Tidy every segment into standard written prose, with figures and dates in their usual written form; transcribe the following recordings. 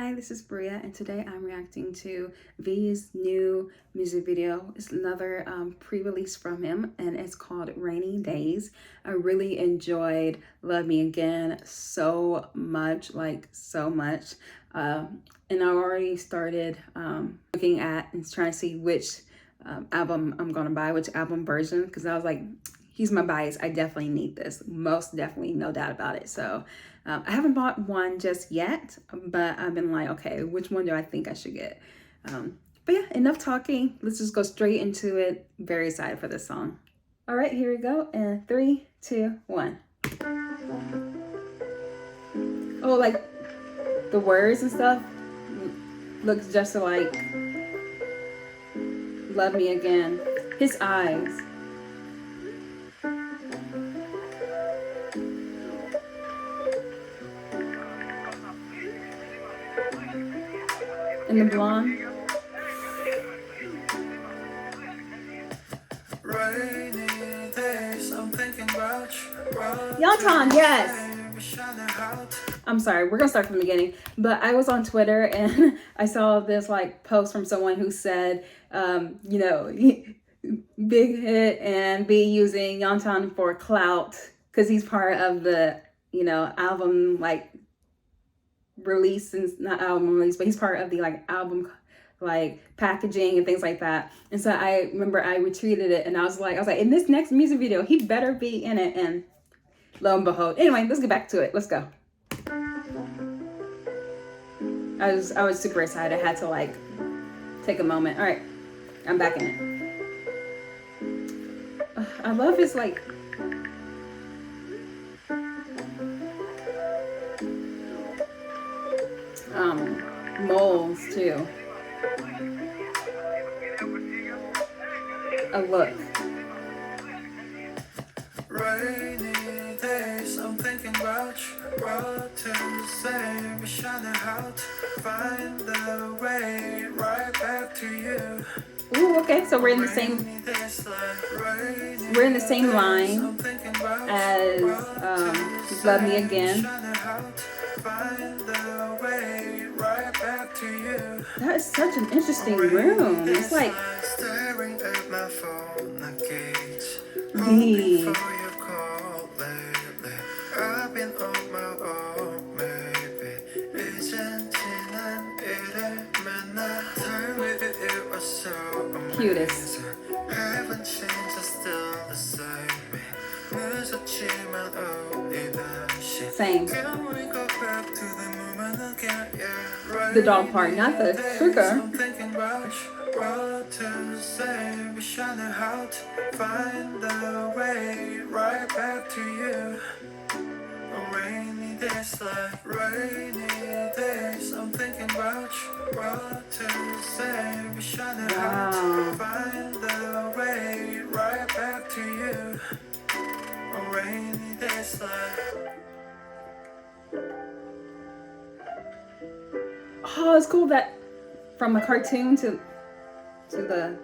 Hi, this is Bria, and today I'm reacting to V's new music video. It's another pre-release from him, and it's called Rainy Days. I really enjoyed Love Me Again so much, like so much. And I already started looking at and trying to see which album I'm gonna buy, which album version, because I was like, he's my bias. I definitely need this. Most definitely, no doubt about it. So I haven't bought one just yet, but I've been like, okay, which one do I think I should get? But yeah, enough talking. Let's just go straight into it. Very excited for this song. All right, here we go. And 3, 2, 1. Oh, like the words and stuff looks just like Love Me Again. His eyes. And the blonde. Yonton, yes. I'm sorry, we're gonna start from the beginning. But I was on Twitter and I saw this like post from someone who said, you know, big hit and be using Yonton for clout because he's part of the, you know, album like release, and not album release, but he's part of the like album like packaging and things like that. And so I remember I retweeted it and I was like, in this next music video, he better be in it. And lo and behold. Anyway, let's get back to it. Let's go. I was super excited. I had to like take a moment. All right, I'm back in it. I love his like moles too. A look. Rainy days, I'm thinking about you. What to say, we shining out. Find the way right back to you. Ooh, okay, so we're in the same line as Love Me Again. That is such an interesting room. It's like staring at my phone the I've been on my own, maybe. Isn't it was so cutest. Haven't changed, still the same. Same. Can we go back to the moment again? Yeah, the dog part, not the sugar. What to say, we shine out, find the way right back to you. Rainy days, like rainy days, I'm thinking about you. What to say, we shine out, find the way right back to you. Rainy days, like. Oh, it's cool that from a cartoon to the.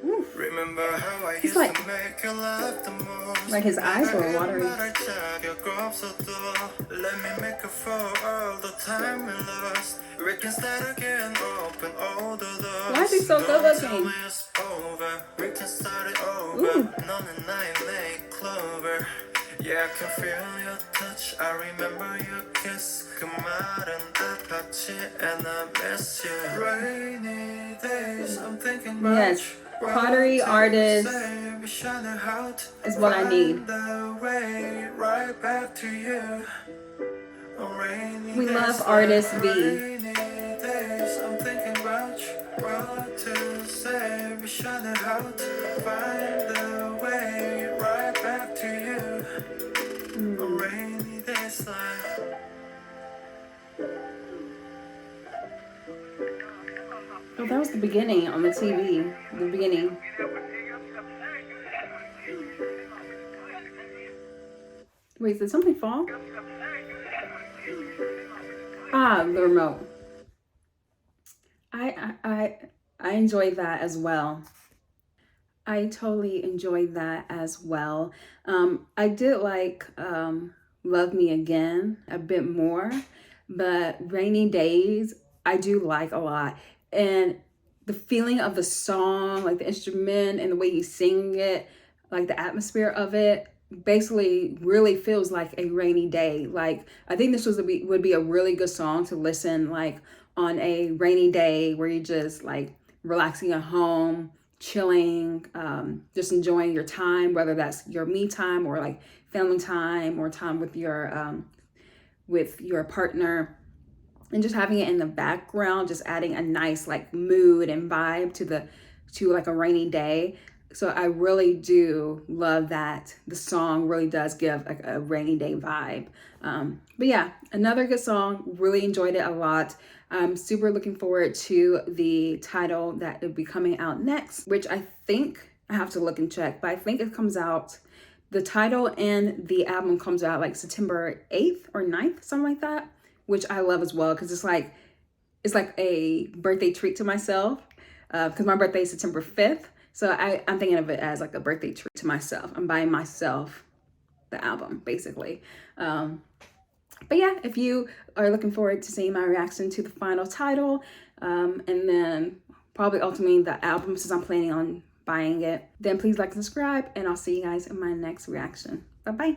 Oof. Remember how I used like, to make you laugh the most. Like his eyes were watery. Let me make it for all the time we lost. We can start again, open all the doors. Why is he so good looking? We can start it over. None and nine late clover. Yeah, I can feel your touch. I remember your kiss. Come out and Apache, and I miss you. Rainy days, I'm thinking about yes. Pottery artist is what I need. We love artist V. Oh, that was the beginning on the TV. The beginning. Wait, did something fall? Ah, the remote. I enjoyed that as well. I totally enjoyed that as well. I did like Love Me Again a bit more, but Rainy Days I do like a lot. And the feeling of the song, like the instrument and the way you sing it, like the atmosphere of it, basically really feels like a rainy day. Like I think this would be a really good song to listen like on a rainy day where you're just like relaxing at home, chilling, just enjoying your time, whether that's your me time or like family time or time with your partner, and just having it in the background, just adding a nice like mood and vibe to like a rainy day. So I really do love that the song really does give like a rainy day vibe. But yeah, another good song. Really enjoyed it a lot. I'm super looking forward to the title that will be coming out next, which I think I have to look and check, but I think it comes out. The title and the album comes out like September 8th or 9th, something like that, which I love as well because it's like a birthday treat to myself because my birthday is September 5th. So I'm thinking of it as like a birthday treat to myself. I'm buying myself the album, basically. But yeah, if you are looking forward to seeing my reaction to the final title, and then probably ultimately the album, since I'm planning on buying it, then please like and subscribe, and I'll see you guys in my next reaction. Bye bye.